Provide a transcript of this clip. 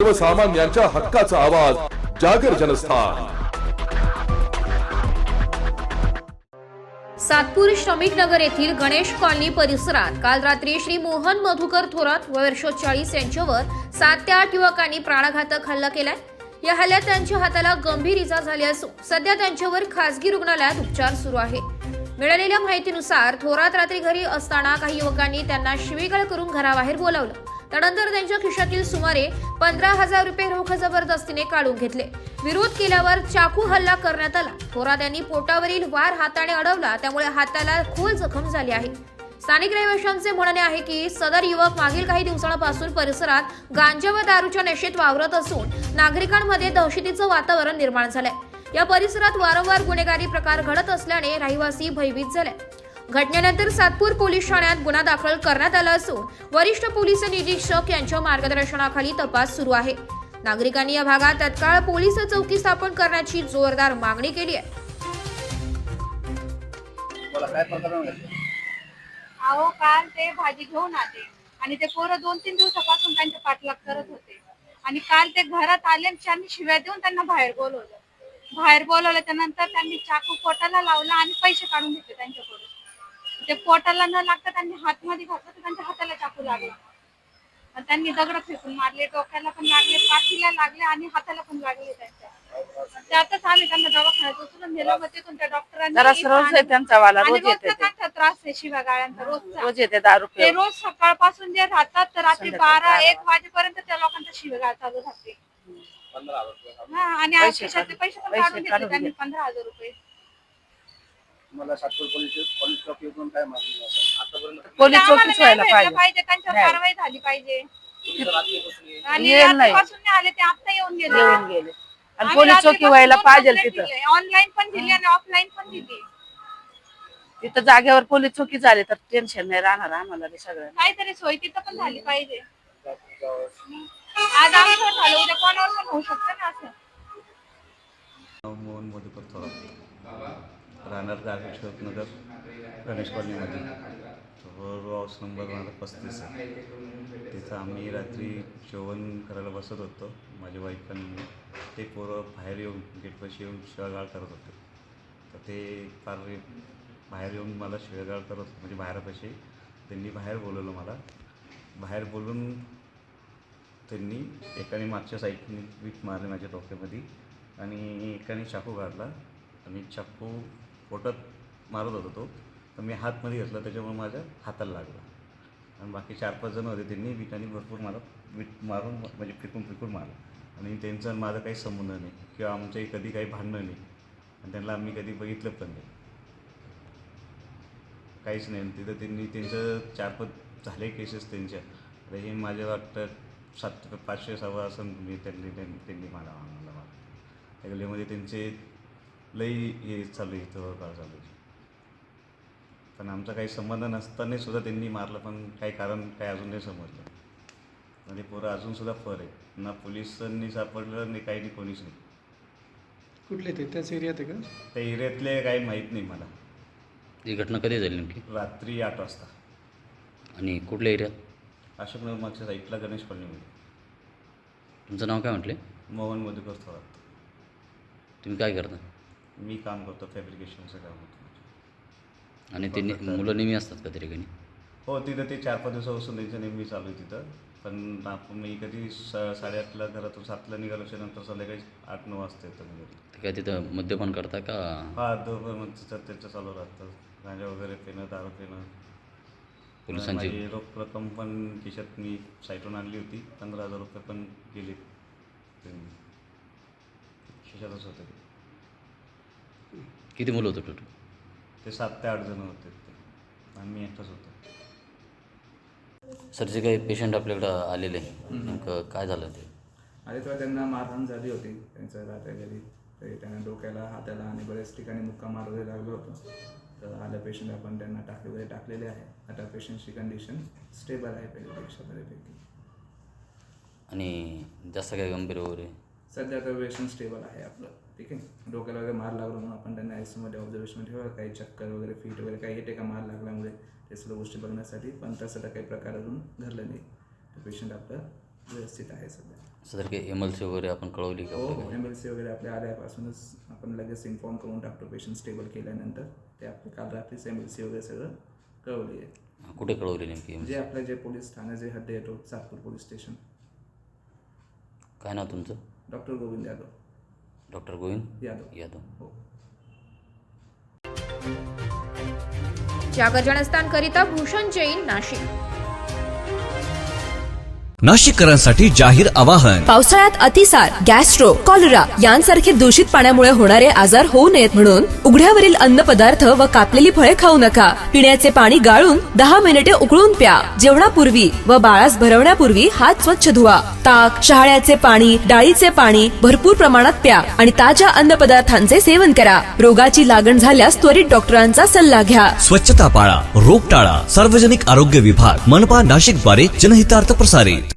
सर्वसामान्यांच्या हक्काचा आवाज जागर जनस्थान। सातपूर श्रमिक नगर येथील गणेश कॉलनी परिसरात काल रात्री श्री मोहन मधुकर थोरात वर्ष 40 यांच्यावर 7 ते 8 युवकांनी प्राणघातक हल्ला केलाय। या हल्ल्यात त्यांच्या हाताला गंभीर इजा झाली असून सध्या त्यांच्यावर खासगी रुग्णालयात उपचार सुरू आहे। मिळालेल्या माहितीनुसार थोरात रात्री घरी असताना काही युवकांनी त्यांना शिवीगाळ करून घराबाहेर बोलावलं। त्यानंतर त्यांच्या खिशातील सुमारे 15,000 रुपये रोख जबरदस्तीने काढून घेतले। विरोध केल्यावर चाकू हल्ला करण्यात आला। थोरात यांनी पोटावरील वार हाताने अडवला, त्यामुळे हाताला खोल जखम झाली आहे। स्थानिक रहिवाशांचे म्हणणे आहे की सदर युवक मागील काही दिवसांपासून परिसरात गांजा व दारूच्या नशेत वावरत असून नागरिकांमध्ये दहशतीचं वातावरण निर्माण झालंय। या परिसरात वारंवार गुन्हेगारी प्रकार घडत असल्याने रहिवासी भयभीत झाले। घटनेनंतर सातपूर पोलीस ठाण्यात गुन्हा दाखल करण्यात आला असून वरिष्ठ पोलीस निरीक्षक यांच्या मार्गदर्शनाखाली तपास सुरू आहे। नागरिकांनी या भागात तत्काळ पोलीस चौकी स्थापन करण्याची जोरदार मागणी केली आहे। अहो काल ते भाजी घेऊन आले आणि ते पोरं 2-3 दिवसापासून त्यांच्या पाठलाग करत होते आणि काल ते घरात आले आणि शिव्या देऊन त्यांना बाहेर बोलवलं त्यानंतर त्यांनी चाकू पोटाला लावला आणि पैसे काढून घेतले त्यांच्याकडून। ते पोटाला न लागता त्यांनी हातमध्ये घातलं तर त्यांच्या हाताला चाकू लागला आणि त्यांनी दगड फेकून मारले, डोक्याला पण लागले, पाठीला लागले आणि हाताला पण लागले। त्यातच आले त्यांना दवाखान्यात उचलून नेलं, मग तिथून त्या डॉक्टरांनी त्यांचा वाला रोज येते त्यांचा त्रास आहे शिव्या गाळ्यांचा रोज येते दारू ते रोज सकाळपासून जे राहतात तर रात्री 12-1 वाजेपर्यंत त्या लोकांचा शिवीगाळ चालू राहते। आणि खिशातले पैसे पण काढून घेतले त्यांनी 15,000 रुपये। मला सातपूर पोलीस चौकीतून काय मागणी आहे? आतापर्यंत पोलीस चौकीच व्हायला पाहिजे, त्यांच्यावर कारवाई झाली पाहिजे। आणि आतापासून नाही आले, ते आता येऊन गेले आणि पोलीस चौकी व्हायला पाहिजे तिथं। ऑनलाईन पण दिली आणि ऑफलाईन पण दिली। तिथं जागेवर पोलीस चौकी झाली तर टेन्शन नाही राहणार आम्हाला सगळं। काहीतरी सोय तिथं पण झाली पाहिजे। आज आमचं झालं, उद्या कोणावर पण होऊ शकतं ना असं। मोहन मधुकर थोरात, राहणार गार्गेश्वर नगर गणेश कॉलनीमध्ये, हाऊस नंबर माझा 35 आहे। तिथं आम्ही रात्री जेवण करायला बसत होतो, माझी वाईफ आणि मी। ते पोरं बाहेर येऊन गेटपाशी येऊन शिवागाळ करत होते। तर ते फार बाहेर येऊन मला शिवागाळ करत होते, म्हणजे बाहेरपाशी त्यांनी बाहेर बोलवलं मला। बाहेर बोलून त्यांनी एकाने मागच्या साईडने वीट मारली माझ्या डोक्यामध्ये आणि एकाने चाकू काढला आणि चाकू पोटात मारत होता तो, तर मी हातमध्ये घेतला, त्याच्यामुळे माझ्या हाताला लागला। आणि बाकी 4-5 जण होते, त्यांनी विटाने भरपूर मला वीट मारून म्हणजे फेकून मारलं। आणि त्यांचा माझा काही संबंध नाही किंवा आमच्याही कधी काही भांडणं नाही आणि त्यांना आम्ही कधी बघितलं पण नाही, काहीच नाही। तिथं त्यांनी त्यांचं 4-5 झाले केसेस त्यांच्या। हे माझ्या वाटतं 500-600 असं त्यांनी मला त्या गल्लीमध्ये त्यांचे लई हे चालू आहे, इथं काळ चालू आहे। पण आमचा काही संबंध नसताना सुद्धा त्यांनी मारलं, पण काही कारण काही अजून नाही समजलं। म्हणजे पोरं अजूनसुद्धा फर आहे, ना पोलिसांनी सापडलं नाही, काही नाही, कोणीच नाही। कुठले ते त्याच एरियात आहे का? त्या एरियातले काही माहीत नाही मला। ही घटना कधी झाली नेमकी? रात्री 8 वाजता। आणि कुठल्या एरियात? अशोकनगर मागच्या साईडला गणेश कॉलनीमध्ये। तुमचं नाव काय म्हटले? मोहन मधुकर थोरात। तुम्ही काय करता? मी काम करतो, फॅब्रिकेशनचं काम होतं। आणि ते मुलं नेहमी असतात का त्या ठिकाणी? हो, तिथं ते 4-5 दिवसापासून त्यांचं नेहमी चालू आहे तिथं। पण आपण मी कधी 8:30ला घरातून 7ला निघाल्याच्या नंतर संध्याकाळी 8-9 वाजता येतं मी घरी। ते काय तिथं मद्यपान करता का? हा, दोघं त्याचं चालू राहतं, गांजा वगैरे पिणं, दारू पिणं। पोलिसांची माझी रोख रक्कम पण खिशात मी साईटून आणली होती, 15,000 रुपये पण गेले त्यांनी, खिशातच होते ते। किती मुलं होतं टोटल? ते 7 ते 8 जण होते ते, आणि मी एकटाच होतो। सर, जे काही पेशंट आपल्याकडं आलेले नेमकं काय झालं ते? आधी तेव्हा त्यांना मारहाण झाली होती त्यांच्या राहत्या घरी, तर त्यांना डोक्याला, हाताला आणि बऱ्याच ठिकाणी मुक्का मार वगैरे लागलं होतं। तर आलं पेशंट आपण त्यांना टाकलेले आहे। आता पेशंटची कंडिशन स्टेबल आहे पहिल्यापेक्षा बऱ्यापैकी। आणि जास्त काही गंभीर वगैरे? सध्या तर पेशंट स्टेबल आहे आपलं, ठीक आहे। डोक्याला वगैरे मार लागला म्हणून आपण त्यांना आयसीयूमध्ये ऑब्झर्वेशन ठेवा, काही चक्कर वगैरे, फीट वगैरे काही येते का मार लागल्यामुळे, ते सर्व गोष्टी बघण्यासाठी। पण तसं तर काही प्रकार अजून घडलं नाही, तर पेशंट आपलं व्यवस्थित आहे सध्या। असं तर काही MLC वगैरे आपण कळवली का हो वगैरे? हो MLC वगैरे आपल्या आल्यापासूनच आपण लगेच इन्फॉर्म करून टाकतो पेशंट स्टेबल केल्यानंतर. ते आपले काल रात्रीच MLC वगैरे सगळं कळवली आहे. कुठे कळवली नेमकी जे आपलं जे पोलीस ठाणे जे हद्द येतो सातपूर पोलीस स्टेशन. काय नाव तुमचं? डॉक्टर गोविंद यादव. डॉक्टर गोविंद यादव. हो. जागर जनस्थानकरिता भूषण जैन, नाशिक. नाशिककरांसाठी जाहीर आवाहन. पावसाळ्यात अतिसार, गॅस्ट्रो, कॉलरा यांसारखे दूषित पाण्यामुळे होणारे आजार होऊ नयेत म्हणून उघड्यावरील अन्नपदार्थ व कापलेली फळे खाऊ नका. पिण्याचे पाणी गाळून 10 मिनिटे उकळून प्या. जेवणापूर्वी व बाळास भरवण्यापूर्वी हात स्वच्छ धुवा. ताक, शहाळ्याचे पाणी, डाळीचे पाणी भरपूर प्रमाणात प्या आणि ताज्या अन्नपदार्थांचे सेवन करा. रोगाची लागण झाल्यास त्वरित डॉक्टरांचा सल्ला घ्या. स्वच्छता पाळा, रोग टाळा. सार्वजनिक आरोग्य विभाग, मनपा नाशिक द्वारे जनहितार्थ प्रसारित.